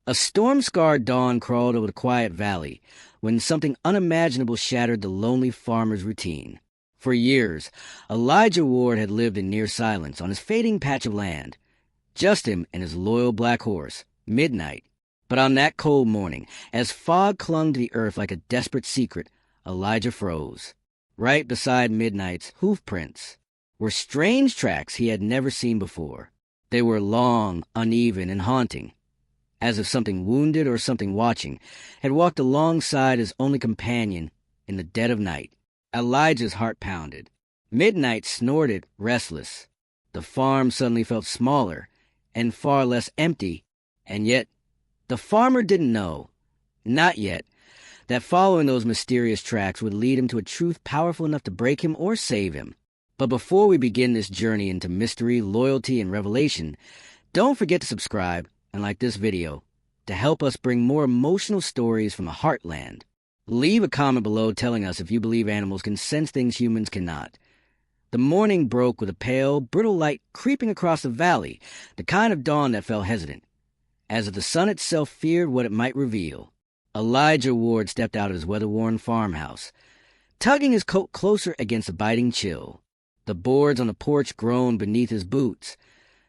A storm-scarred dawn crawled over the quiet valley when something unimaginable shattered the lonely farmer's routine. For years, Elijah Ward had lived in near silence on his fading patch of land, just him and his loyal black horse, Midnight. But on that cold morning, as fog clung to the earth like a desperate secret, Elijah froze. Right beside Midnight's hoof prints were strange tracks he had never seen before. They were long, uneven, and haunting, as if something wounded or something watching had walked alongside his only companion in the dead of night. Elijah's heart pounded. Midnight snorted, restless. The farm suddenly felt smaller and far less empty, and yet the farmer didn't know, not yet, that following those mysterious tracks would lead him to a truth powerful enough to break him or save him. But before we begin this journey into mystery, loyalty, and revelation, don't forget to subscribe and like this video to help us bring more emotional stories from the heartland. Leave a comment below telling us if you believe animals can sense things humans cannot. The morning broke with a pale, brittle light creeping across the valley, the kind of dawn that felt hesitant, as if the sun itself feared what it might reveal. Elijah Ward stepped out of his weather-worn farmhouse, tugging his coat closer against a biting chill. The boards on the porch groaned beneath his boots,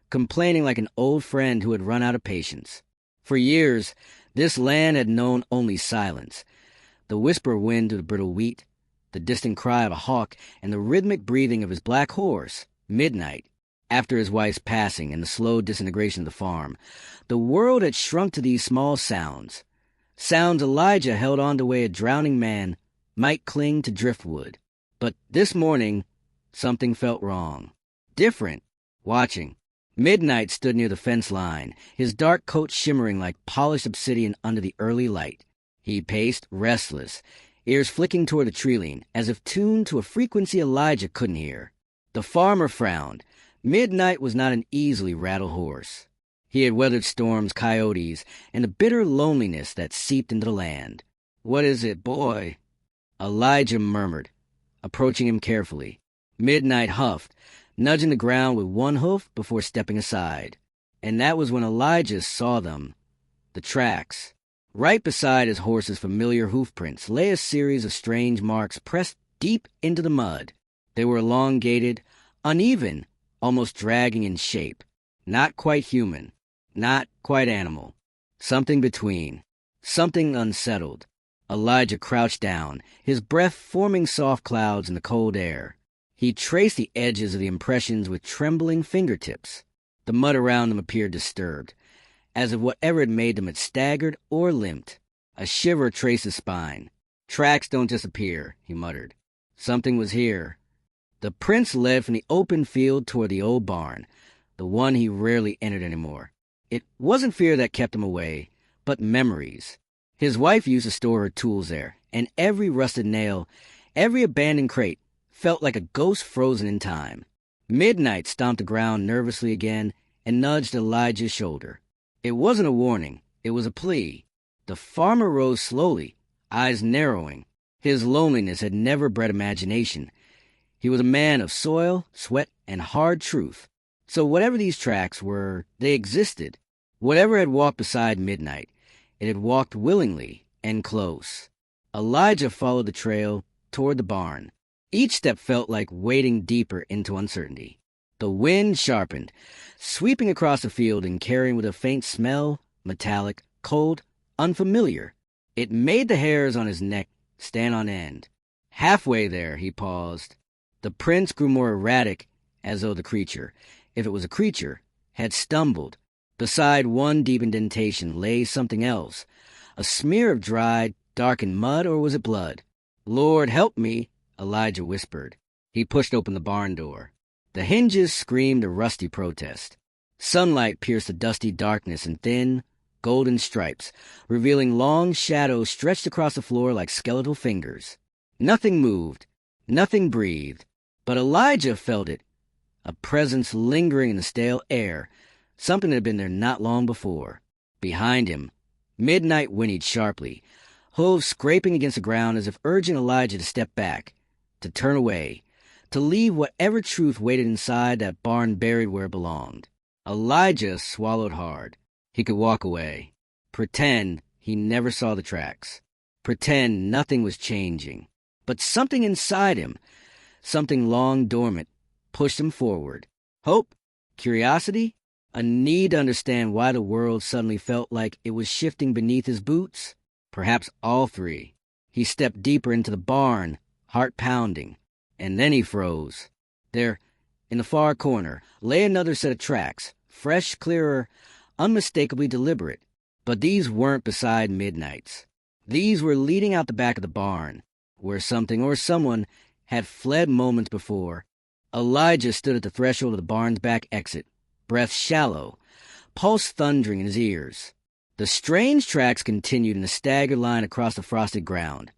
complaining like an old friend who had run out of patience. For years, this land had known only silence. The whisper wind of the brittle wheat, the distant cry of a hawk, and the rhythmic breathing of his black horse, Midnight. After his wife's passing and the slow disintegration of the farm, the world had shrunk to these small sounds. Sounds Elijah held on the way a drowning man might cling to driftwood. But this morning, something felt wrong. Different. Watching. Midnight stood near the fence line, his dark coat shimmering like polished obsidian under the early light. He paced, restless, ears flicking toward the tree-line, as if tuned to a frequency Elijah couldn't hear. The farmer frowned. Midnight was not an easily rattled horse. He had weathered storms, coyotes, and the bitter loneliness that seeped into the land. "What is it, boy?" Elijah murmured, approaching him carefully. Midnight huffed, nudging the ground with one hoof before stepping aside. And that was when Elijah saw them. The tracks. Right beside his horse's familiar hoofprints lay a series of strange marks pressed deep into the mud. They were elongated, uneven, almost dragging in shape. Not quite human, not quite animal. Something between. Something unsettled. Elijah crouched down, his breath forming soft clouds in the cold air. He traced the edges of the impressions with trembling fingertips. The mud around them appeared disturbed, as if whatever had made them had staggered or limped. A shiver traced his spine. "Tracks don't just appear," he muttered. Something was here. The prince led from the open field toward the old barn, the one he rarely entered anymore. It wasn't fear that kept him away, but memories. His wife used to store her tools there, and every rusted nail, every abandoned crate, felt like a ghost frozen in time. Midnight stomped the ground nervously again and nudged Elijah's shoulder. It wasn't a warning, it was a plea. The farmer rose slowly, eyes narrowing. His loneliness had never bred imagination. He was a man of soil, sweat, and hard truth. So whatever these tracks were, they existed. Whatever had walked beside Midnight, it had walked willingly and close. Elijah followed the trail toward the barn. Each step felt like wading deeper into uncertainty. The wind sharpened, sweeping across the field and carrying with a faint smell, metallic, cold, unfamiliar. It made the hairs on his neck stand on end. Halfway there, he paused. The prince grew more erratic, as though the creature, if it was a creature, had stumbled. Beside one deep indentation lay something else, a smear of dried, darkened mud, or was it blood? "Lord, help me," Elijah whispered. He pushed open the barn door. The hinges screamed a rusty protest. Sunlight pierced the dusty darkness in thin, golden stripes, revealing long shadows stretched across the floor like skeletal fingers. Nothing moved, nothing breathed, but Elijah felt it, a presence lingering in the stale air, something that had been there not long before. Behind him, Midnight whinnied sharply, hooves scraping against the ground as if urging Elijah to step back, to turn away, to leave whatever truth waited inside that barn buried where it belonged. Elijah swallowed hard. He could walk away. Pretend he never saw the tracks. Pretend nothing was changing. But something inside him, something long dormant, pushed him forward. Hope? Curiosity? A need to understand why the world suddenly felt like it was shifting beneath his boots? Perhaps all three. He stepped deeper into the barn, heart pounding, and then he froze. There, in the far corner, lay another set of tracks, fresh, clearer, unmistakably deliberate. But these weren't beside Midnight's. These were leading out the back of the barn, where something or someone had fled moments before. Elijah stood at the threshold of the barn's back exit, breath shallow, pulse thundering in his ears. The strange tracks continued in a staggered line across the frosted ground,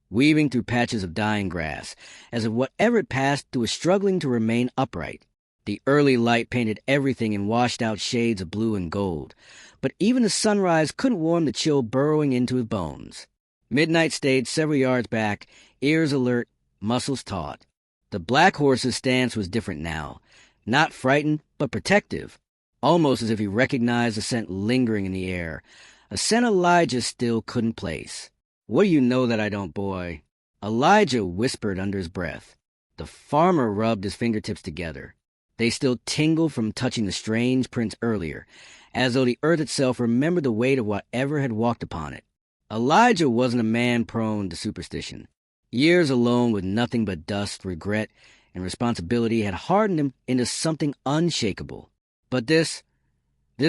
weaving through patches of dying grass, as if whatever it passed through was struggling to remain upright. The early light painted everything in washed-out shades of blue and gold, but even the sunrise couldn't warm the chill burrowing into his bones. Midnight stayed several yards back, ears alert, muscles taut. The black horse's stance was different now, not frightened, but protective, almost as if he recognized the scent lingering in the air, a scent Elijah still couldn't place. "What do you know that I don't, boy?" Elijah whispered under his breath. The farmer rubbed his fingertips together. They still tingled from touching the strange prints earlier, as though the earth itself remembered the weight of whatever had walked upon it. Elijah wasn't a man prone to superstition. Years alone with nothing but dust, regret, and responsibility had hardened him into something unshakable. But this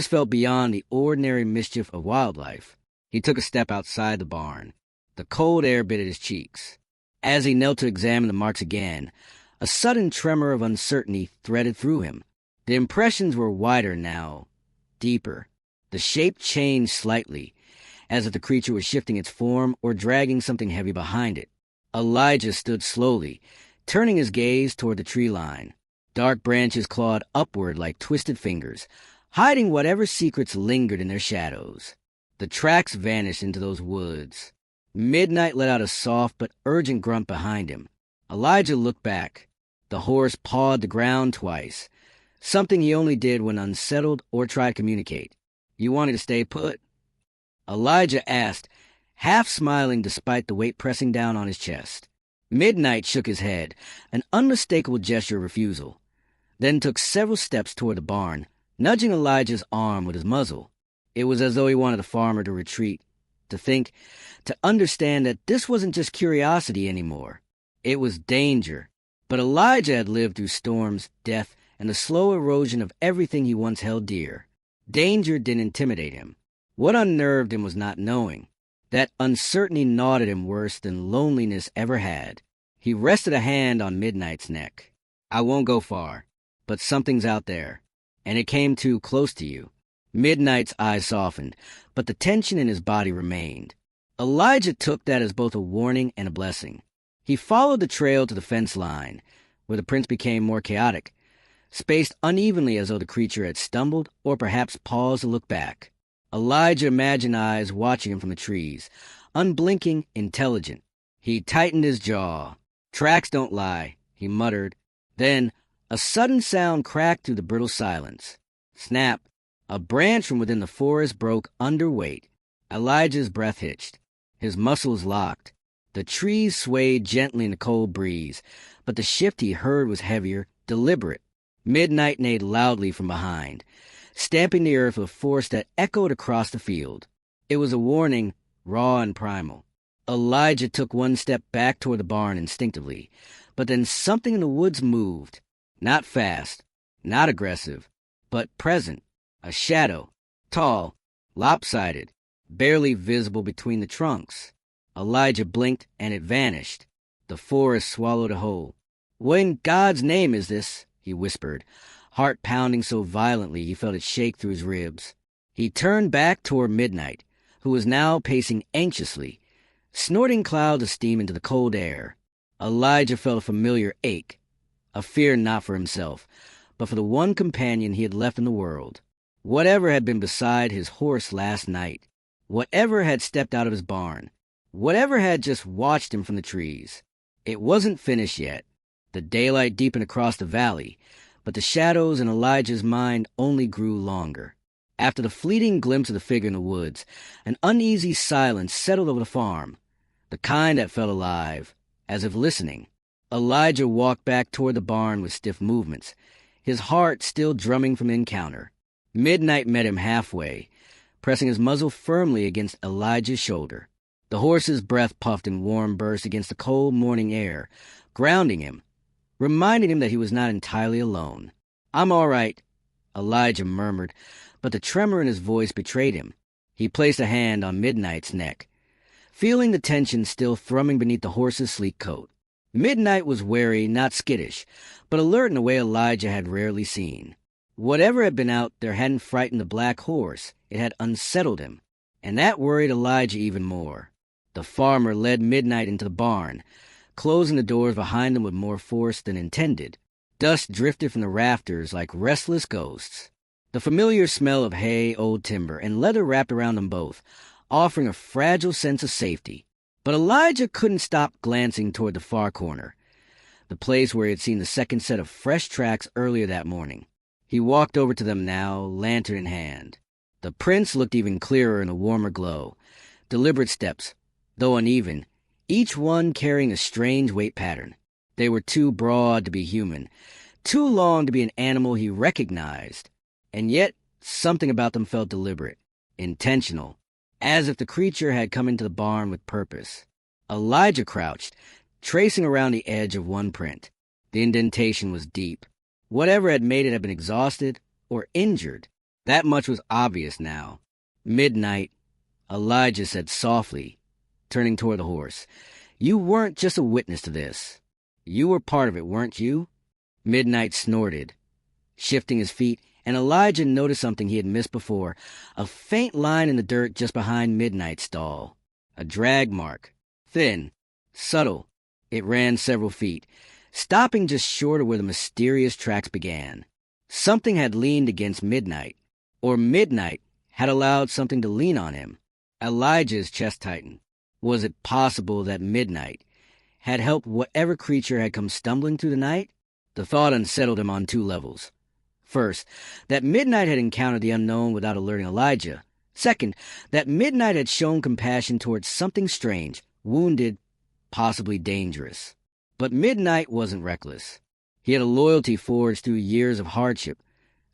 felt beyond the ordinary mischief of wildlife. He took a step outside the barn. The cold air bit at his cheeks. As he knelt to examine the marks again, a sudden tremor of uncertainty threaded through him. The impressions were wider now, deeper. The shape changed slightly, as if the creature was shifting its form or dragging something heavy behind it. Elijah stood slowly, turning his gaze toward the tree line. Dark branches clawed upward like twisted fingers, hiding whatever secrets lingered in their shadows. The tracks vanished into those woods. Midnight let out a soft but urgent grunt behind him. Elijah looked back. The horse pawed the ground twice, something he only did when unsettled or tried to communicate. "You wanted to stay put?" Elijah asked, half smiling despite the weight pressing down on his chest. Midnight shook his head, an unmistakable gesture of refusal, then took several steps toward the barn, nudging Elijah's arm with his muzzle. It was as though he wanted the farmer to retreat, to think, to understand that this wasn't just curiosity anymore. It was danger. But Elijah had lived through storms, death, and the slow erosion of everything he once held dear. Danger didn't intimidate him. What unnerved him was not knowing. That uncertainty gnawed at him worse than loneliness ever had. He rested a hand on Midnight's neck. "I won't go far, but something's out there, and it came too close to you." Midnight's eyes softened, but the tension in his body remained. Elijah took that as both a warning and a blessing. He followed the trail to the fence line, where the prints became more chaotic, spaced unevenly as though the creature had stumbled or perhaps paused to look back. Elijah imagined eyes watching him from the trees, unblinking, intelligent. He tightened his jaw. "Tracks don't lie," he muttered. Then a sudden sound cracked through the brittle silence. Snap! A branch from within the forest broke under weight. Elijah's breath hitched. His muscles locked. The trees swayed gently in the cold breeze, but the shift he heard was heavier, deliberate. Midnight neighed loudly from behind, stamping the earth with force that echoed across the field. It was a warning, raw and primal. Elijah took one step back toward the barn instinctively, but then something in the woods moved. Not fast, not aggressive, but present. A shadow, tall, lopsided, barely visible between the trunks. Elijah blinked, and it vanished. The forest swallowed a whole. "What in God's name is this?" he whispered, heart pounding so violently he felt it shake through his ribs. He turned back toward Midnight, who was now pacing anxiously, snorting clouds of steam into the cold air. Elijah felt a familiar ache, a fear not for himself, but for the one companion he had left in the world. Whatever had been beside his horse last night, whatever had stepped out of his barn, whatever had just watched him from the trees. It wasn't finished yet. The daylight deepened across the valley, but the shadows in Elijah's mind only grew longer. After the fleeting glimpse of the figure in the woods, an uneasy silence settled over the farm, the kind that felt alive, as if listening. Elijah walked back toward the barn with stiff movements, his heart still drumming from the encounter. Midnight met him halfway, pressing his muzzle firmly against Elijah's shoulder. The horse's breath puffed in warm bursts against the cold morning air, grounding him, reminding him that he was not entirely alone. "I'm all right," Elijah murmured, but the tremor in his voice betrayed him. He placed a hand on Midnight's neck, feeling the tension still thrumming beneath the horse's sleek coat. Midnight was wary, not skittish, but alert in a way Elijah had rarely seen. Whatever had been out there hadn't frightened the black horse, it had unsettled him, and that worried Elijah even more. The farmer led Midnight into the barn, closing the doors behind them with more force than intended. Dust drifted from the rafters like restless ghosts. The familiar smell of hay, old timber, and leather wrapped around them both, offering a fragile sense of safety. But Elijah couldn't stop glancing toward the far corner, the place where he had seen the second set of fresh tracks earlier that morning. He walked over to them now, lantern in hand. The prints looked even clearer in the warmer glow. Deliberate steps, though uneven, each one carrying a strange weight pattern. They were too broad to be human, too long to be an animal he recognized, and yet something about them felt deliberate, intentional, as if the creature had come into the barn with purpose. Elijah crouched, tracing around the edge of one print. The indentation was deep. Whatever had made it had been exhausted or injured. That much was obvious now. "Midnight," Elijah said softly, turning toward the horse. "You weren't just a witness to this. You were part of it, weren't you?" Midnight snorted, shifting his feet, and Elijah noticed something he had missed before, a faint line in the dirt just behind Midnight's stall. A drag mark. Thin, subtle. It ran several feet, stopping just short of where the mysterious tracks began. Something had leaned against Midnight, or Midnight had allowed something to lean on him. Elijah's chest tightened. Was it possible that Midnight had helped whatever creature had come stumbling through the night? The thought unsettled him on two levels. First, that Midnight had encountered the unknown without alerting Elijah. Second, that Midnight had shown compassion towards something strange, wounded, possibly dangerous. But Midnight wasn't reckless. He had a loyalty forged through years of hardship,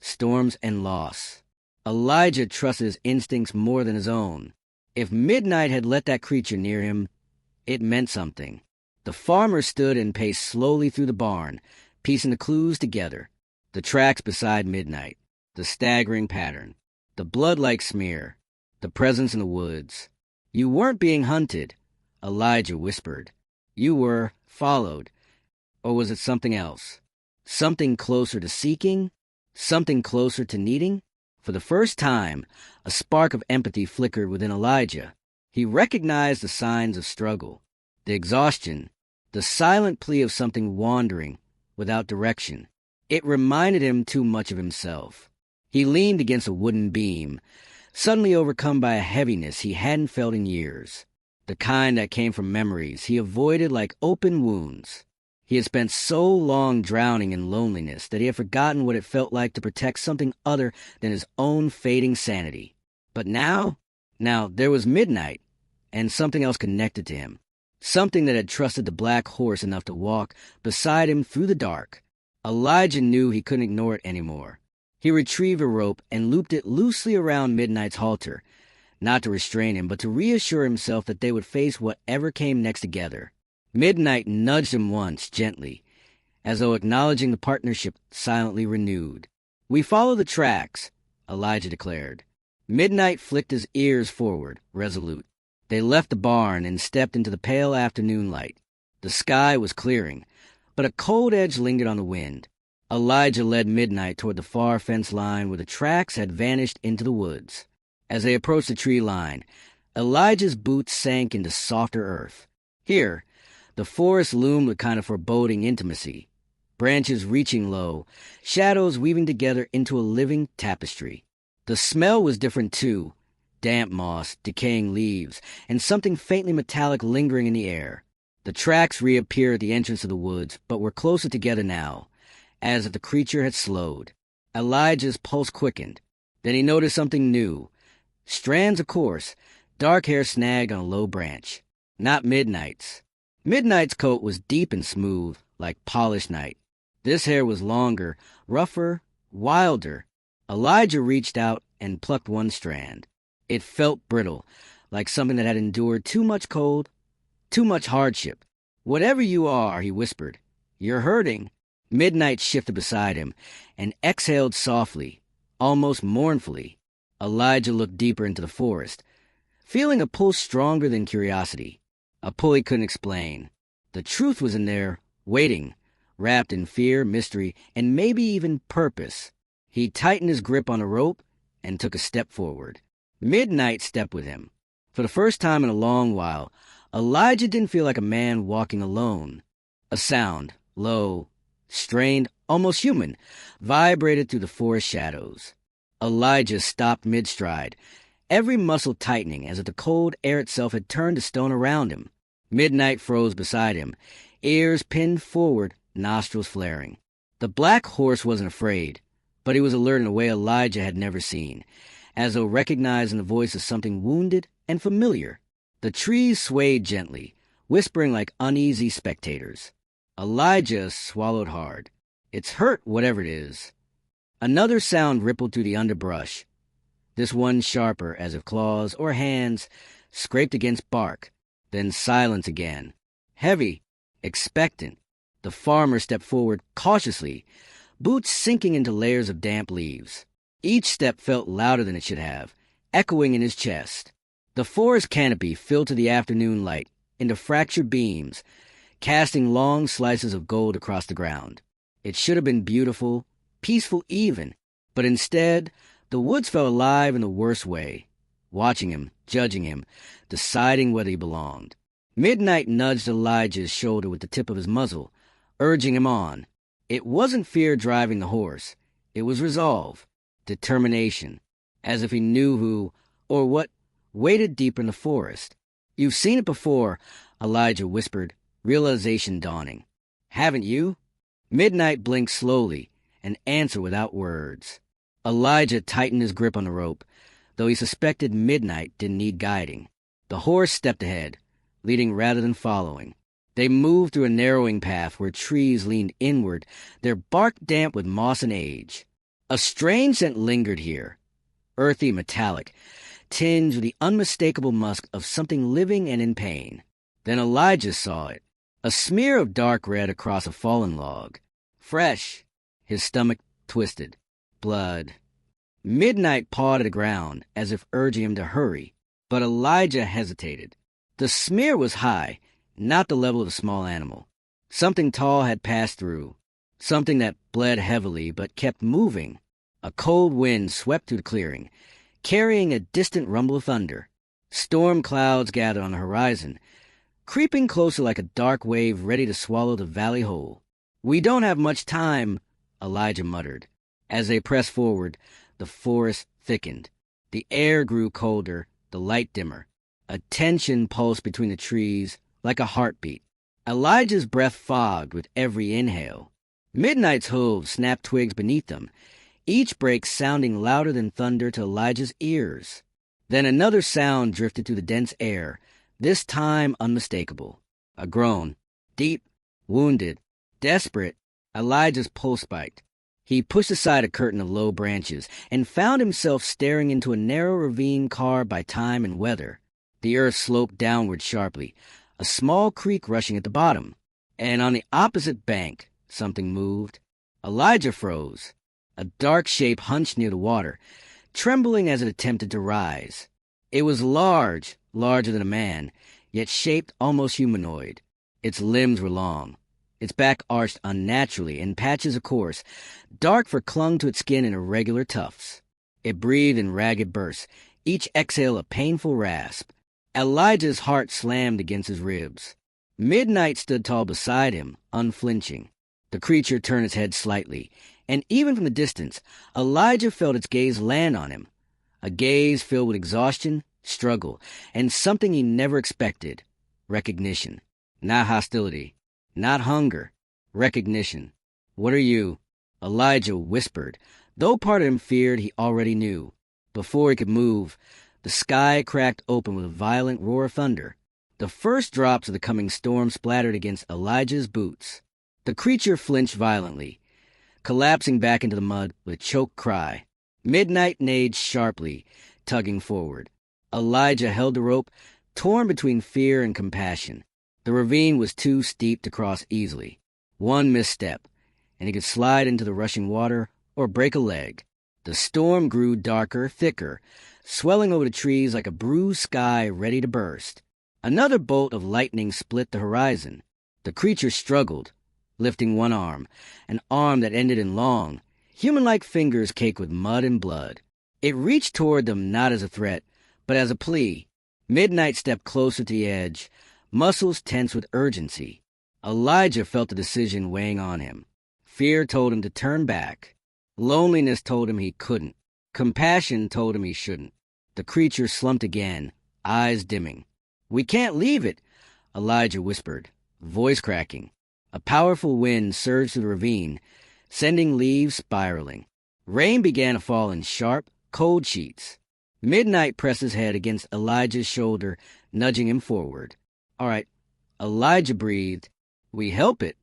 storms, and loss. Elijah trusted his instincts more than his own. If Midnight had let that creature near him, it meant something. The farmer stood and paced slowly through the barn, piecing the clues together. The tracks beside Midnight, the staggering pattern, the blood-like smear, the presence in the woods. "You weren't being hunted," Elijah whispered. "You were followed. Or was it something else? Something closer to seeking? Something closer to needing?" For the first time, a spark of empathy flickered within Elijah. He recognized the signs of struggle, the exhaustion, the silent plea of something wandering without direction. It reminded him too much of himself. He leaned against a wooden beam, suddenly overcome by a heaviness he hadn't felt in years, the kind that came from memories he avoided like open wounds. He had spent so long drowning in loneliness that he had forgotten what it felt like to protect something other than his own fading sanity. But now there was Midnight, and something else connected to him, something that had trusted the black horse enough to walk beside him through the dark. Elijah knew he couldn't ignore it anymore. He retrieved a rope and looped it loosely around Midnight's halter, not to restrain him, but to reassure himself that they would face whatever came next together. Midnight nudged him once, gently, as though acknowledging the partnership silently renewed. "We follow the tracks," Elijah declared. Midnight flicked his ears forward, resolute. They left the barn and stepped into the pale afternoon light. The sky was clearing, but a cold edge lingered on the wind. Elijah led Midnight toward the far fence line where the tracks had vanished into the woods. As they approached the tree line, Elijah's boots sank into softer earth. Here, the forest loomed with kind of foreboding intimacy, branches reaching low, shadows weaving together into a living tapestry. The smell was different too, damp moss, decaying leaves, and something faintly metallic lingering in the air. The tracks reappeared at the entrance of the woods, but were closer together now, as if the creature had slowed. Elijah's pulse quickened. Then he noticed something new. Strands, of course, dark hair snagged on a low branch. Not Midnight's. Midnight's coat was deep and smooth, like polished night. This hair was longer, rougher, wilder. Elijah reached out and plucked one strand. It felt brittle, like something that had endured too much cold, too much hardship. "Whatever you are," he whispered, "you're hurting." Midnight shifted beside him and exhaled softly, almost mournfully. Elijah looked deeper into the forest, feeling a pull stronger than curiosity, a pull he couldn't explain. The truth was in there, waiting, wrapped in fear, mystery, and maybe even purpose. He tightened his grip on the rope and took a step forward. Midnight stepped with him. For the first time in a long while, Elijah didn't feel like a man walking alone. A sound, low, strained, almost human, vibrated through the forest shadows. Elijah stopped mid-stride, every muscle tightening as if the cold air itself had turned to stone around him. Midnight froze beside him, ears pinned forward, nostrils flaring. The black horse wasn't afraid, but he was alert in a way Elijah had never seen, as though recognizing the voice of something wounded and familiar. The trees swayed gently, whispering like uneasy spectators. Elijah swallowed hard. "It's hurt, whatever it is." Another sound rippled through the underbrush, this one sharper, as if claws or hands scraped against bark. Then silence again. Heavy, expectant. The farmer stepped forward cautiously, boots sinking into layers of damp leaves. Each step felt louder than it should have, echoing in his chest. The forest canopy filled to the afternoon light into fractured beams, casting long slices of gold across the ground. It should have been beautiful, peaceful even, but instead, the woods felt alive in the worst way, watching him, judging him, deciding whether he belonged. Midnight nudged Elijah's shoulder with the tip of his muzzle, urging him on. It wasn't fear driving the horse. It was resolve, determination, as if he knew who, or what, waited deeper in the forest. "You've seen it before," Elijah whispered, realization dawning. "Haven't you?" Midnight blinked slowly, an answer without words. Elijah tightened his grip on the rope, though he suspected Midnight didn't need guiding. The horse stepped ahead, leading rather than following. They moved through a narrowing path where trees leaned inward, their bark damp with moss and age. A strange scent lingered here, earthy, metallic, tinged with the unmistakable musk of something living and in pain. Then Elijah saw it, a smear of dark red across a fallen log. Fresh. His stomach twisted. Blood. Midnight pawed at the ground, as if urging him to hurry, but Elijah hesitated. The smear was high, not the level of a small animal. Something tall had passed through, something that bled heavily but kept moving. A cold wind swept through the clearing, carrying a distant rumble of thunder. Storm clouds gathered on the horizon, creeping closer like a dark wave ready to swallow the valley whole. "We don't have much time," Elijah muttered. As they pressed forward, the forest thickened. The air grew colder, the light dimmer. A tension pulsed between the trees like a heartbeat. Elijah's breath fogged with every inhale. Midnight's hooves snapped twigs beneath them, each break sounding louder than thunder to Elijah's ears. Then another sound drifted through the dense air, this time unmistakable. A groan. Deep, wounded, desperate. Elijah's pulse spiked. He pushed aside a curtain of low branches and found himself staring into a narrow ravine carved by time and weather. The earth sloped downward sharply, a small creek rushing at the bottom. And on the opposite bank, something moved. Elijah froze. A dark shape hunched near the water, trembling as it attempted to rise. It was large, larger than a man, yet shaped almost humanoid. Its limbs were long. Its back arched unnaturally in patches of coarse, dark fur clung to its skin in irregular tufts. It breathed in ragged bursts, each exhale a painful rasp. Elijah's heart slammed against his ribs. Midnight stood tall beside him, unflinching. The creature turned its head slightly, and even from the distance, Elijah felt its gaze land on him. A gaze filled with exhaustion, struggle, and something he never expected. Recognition. Not hostility. Not hunger. Recognition. "What are you?" Elijah whispered, though part of him feared he already knew. Before he could move, the sky cracked open with a violent roar of thunder. The first drops of the coming storm splattered against Elijah's boots. The creature flinched violently, collapsing back into the mud with a choked cry. Midnight neighed sharply, tugging forward. Elijah held the rope, torn between fear and compassion. The ravine was too steep to cross easily. One misstep, and he could slide into the rushing water or break a leg. The storm grew darker, thicker, swelling over the trees like a bruised sky ready to burst. Another bolt of lightning split the horizon. The creature struggled, lifting one arm, an arm that ended in long, human-like fingers caked with mud and blood. It reached toward them not as a threat, but as a plea. Midnight stepped closer to the edge, muscles tense with urgency. Elijah felt the decision weighing on him. Fear told him to turn back. Loneliness told him he couldn't. Compassion told him he shouldn't. The creature slumped again, eyes dimming. "We can't leave it," Elijah whispered, voice cracking. A powerful wind surged through the ravine, sending leaves spiraling. Rain began to fall in sharp, cold sheets. Midnight pressed his head against Elijah's shoulder, nudging him forward. "All right," Elijah breathed. "We help it."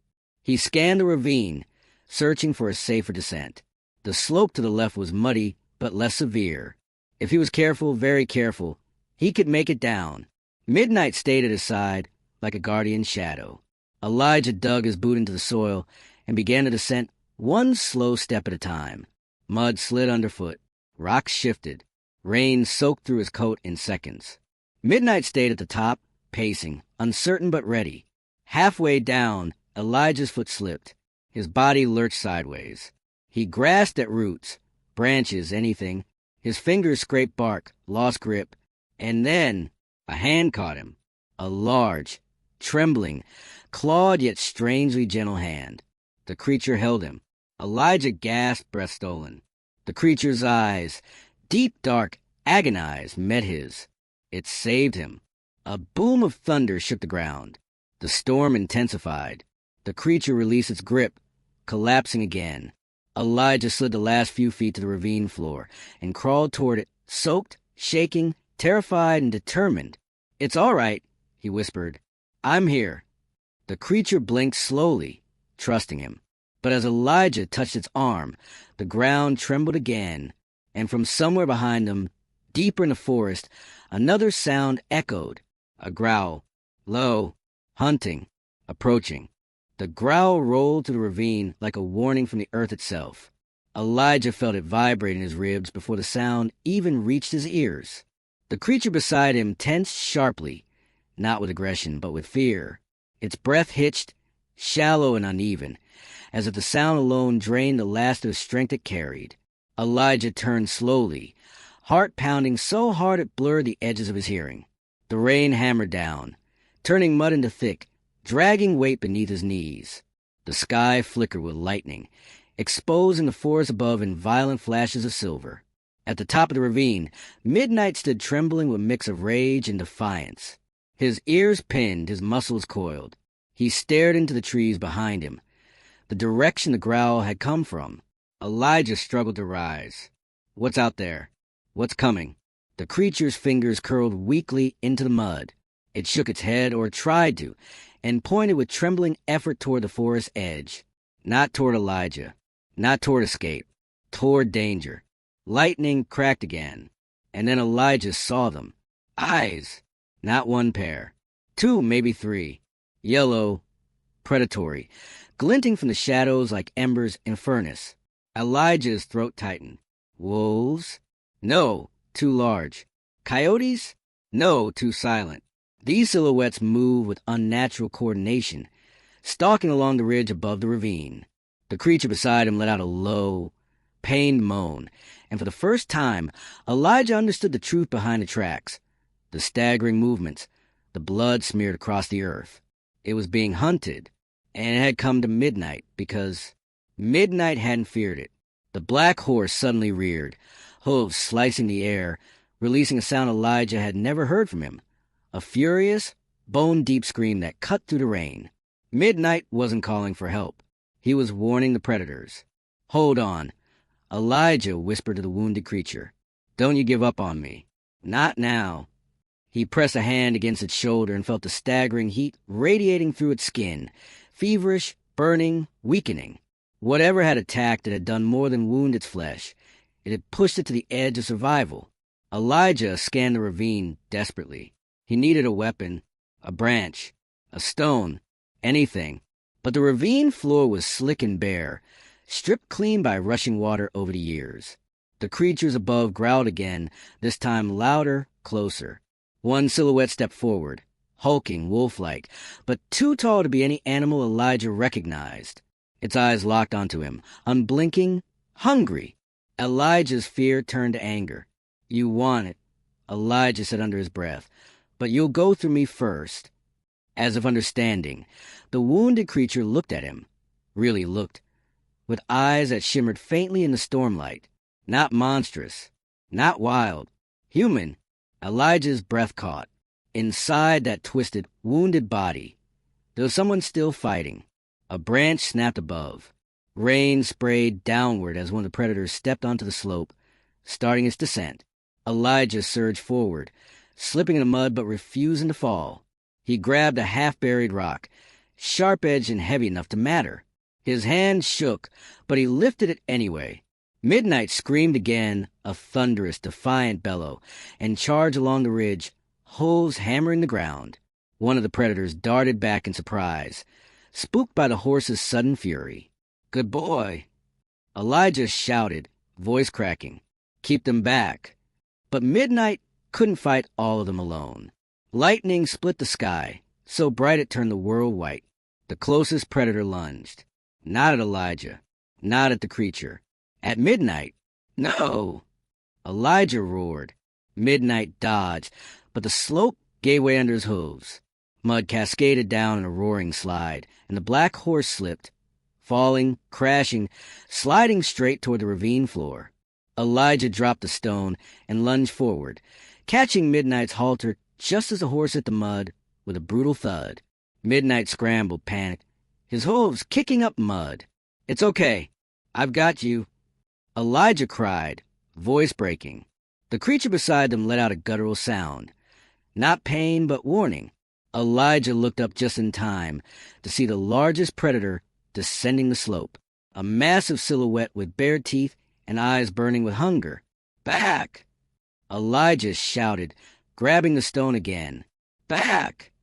He scanned the ravine, searching for a safer descent. The slope to the left was muddy, but less severe. If he was careful, very careful, he could make it down. Midnight stayed at his side, like a guardian shadow. Elijah dug his boot into the soil and began the descent one slow step at a time. Mud slid underfoot. Rocks shifted. Rain soaked through his coat in seconds. Midnight stayed at the top, pacing, uncertain but ready. Halfway down, Elijah's foot slipped. His body lurched sideways. He grasped at roots, branches, anything. His fingers scraped bark, lost grip, and then a hand caught him. A large, trembling, clawed yet strangely gentle hand. The creature held him. Elijah gasped, breath stolen. The creature's eyes, deep, dark, agonized, met his. It saved him. A boom of thunder shook the ground. The storm intensified. The creature released its grip, collapsing again. Elijah slid the last few feet to the ravine floor and crawled toward it, soaked, shaking, terrified, and determined. "It's all right," he whispered. "I'm here." The creature blinked slowly, trusting him. But as Elijah touched its arm, the ground trembled again, and from somewhere behind them, deeper in the forest, another sound echoed. A growl. Low. Hunting. Approaching. The growl rolled through the ravine like a warning from the earth itself. Elijah felt it vibrate in his ribs before the sound even reached his ears. The creature beside him tensed sharply, not with aggression, but with fear. Its breath hitched, shallow and uneven, as if the sound alone drained the last of the strength it carried. Elijah turned slowly, heart pounding so hard it blurred the edges of his hearing. The rain hammered down, turning mud into thick, dragging weight beneath his knees. The sky flickered with lightning, exposing the forest above in violent flashes of silver. At the top of the ravine, Midnight stood trembling with a mix of rage and defiance. His ears pinned, his muscles coiled. He stared into the trees behind him, the direction the growl had come from. Elijah struggled to rise. "What's out there? What's coming?" The creature's fingers curled weakly into the mud. It shook its head, or tried to, and pointed with trembling effort toward the forest edge. Not toward Elijah. Not toward escape. Toward danger. Lightning cracked again, and then Elijah saw them. Eyes. Not one pair. Two, maybe three. Yellow. Predatory. Glinting from the shadows like embers in a furnace. Elijah's throat tightened. Wolves? No, too large. Coyotes? No, too silent. These silhouettes moved with unnatural coordination, stalking along the ridge above the ravine. The creature beside him let out a low, pained moan, and for the first time, Elijah understood the truth behind the tracks, the staggering movements, the blood smeared across the earth. It was being hunted, and it had come to Midnight because Midnight hadn't feared it. The black horse suddenly reared, hooves slicing the air, releasing a sound Elijah had never heard from him. A furious, bone-deep scream that cut through the rain. Midnight wasn't calling for help. He was warning the predators. "Hold on," Elijah whispered to the wounded creature. Don't you give up on me. Not now. He pressed a hand against its shoulder and felt the staggering heat radiating through its skin, feverish, burning, weakening. Whatever had attacked it had done more than wound its flesh. It had pushed it to the edge of survival. Elijah scanned the ravine desperately. He needed a weapon, a branch, a stone, anything. But the ravine floor was slick and bare, stripped clean by rushing water over the years. The creatures above growled again, this time louder, closer. One silhouette stepped forward, hulking, wolf-like, but too tall to be any animal Elijah recognized. Its eyes locked onto him, unblinking, hungry. Elijah's fear turned to anger. You want it, Elijah said under his breath, but you'll go through me first. As if understanding, the wounded creature looked at him, really looked, with eyes that shimmered faintly in the stormlight. Not monstrous, not wild, human. Elijah's breath caught. Inside that twisted, wounded body, there was someone still fighting. A branch snapped above. Rain sprayed downward as one of the predators stepped onto the slope, starting its descent. Elijah surged forward, slipping in the mud but refusing to fall. He grabbed a half-buried rock, sharp-edged and heavy enough to matter. His hand shook, but he lifted it anyway. Midnight screamed again, a thunderous, defiant bellow, and charged along the ridge, hooves hammering the ground. One of the predators darted back in surprise, spooked by the horse's sudden fury. Good boy. Elijah shouted, voice cracking. Keep them back. But Midnight couldn't fight all of them alone. Lightning split the sky, so bright it turned the world white. The closest predator lunged. Not at Elijah, not at the creature. At Midnight, no! Elijah roared. Midnight dodged, but the slope gave way under his hooves. Mud cascaded down in a roaring slide, and the black horse slipped, falling, crashing, sliding straight toward the ravine floor. Elijah dropped the stone and lunged forward, catching Midnight's halter just as the horse hit the mud with a brutal thud. Midnight scrambled, panicked, his hooves kicking up mud. It's okay. I've got you. Elijah cried, voice breaking. The creature beside them let out a guttural sound. Not pain, but warning. Elijah looked up just in time to see the largest predator descending the slope, a massive silhouette with bared teeth and eyes burning with hunger. Back! Elijah shouted, grabbing the stone again. Back!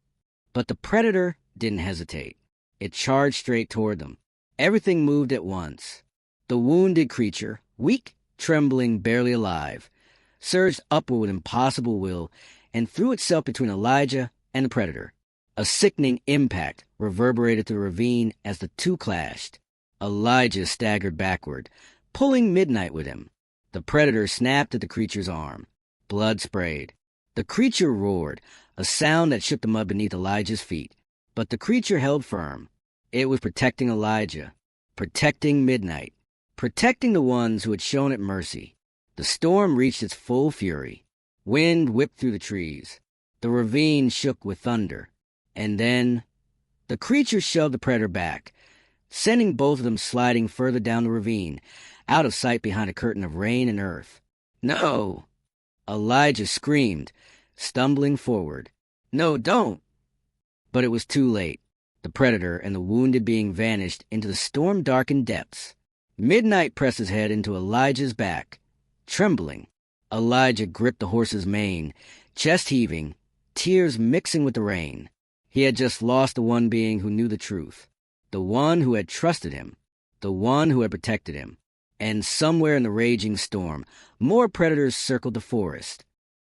But the predator didn't hesitate. It charged straight toward them. Everything moved at once. The wounded creature, weak, trembling, barely alive, surged upward with impossible will and threw itself between Elijah and the predator. A sickening impact reverberated through the ravine as the two clashed. Elijah staggered backward, pulling Midnight with him. The predator snapped at the creature's arm. Blood sprayed. The creature roared, a sound that shook the mud beneath Elijah's feet. But the creature held firm. It was protecting Elijah, protecting Midnight, protecting the ones who had shown it mercy. The storm reached its full fury. Wind whipped through the trees. The ravine shook with thunder. And then the creature shoved the predator back, sending both of them sliding further down the ravine, out of sight behind a curtain of rain and earth. No! Elijah screamed, stumbling forward. No, don't! But it was too late. The predator and the wounded being vanished into the storm-darkened depths. Midnight pressed his head into Elijah's back, trembling. Elijah gripped the horse's mane, chest heaving, tears mixing with the rain. He had just lost the one being who knew the truth, the one who had trusted him, the one who had protected him. And somewhere in the raging storm, more predators circled the forest.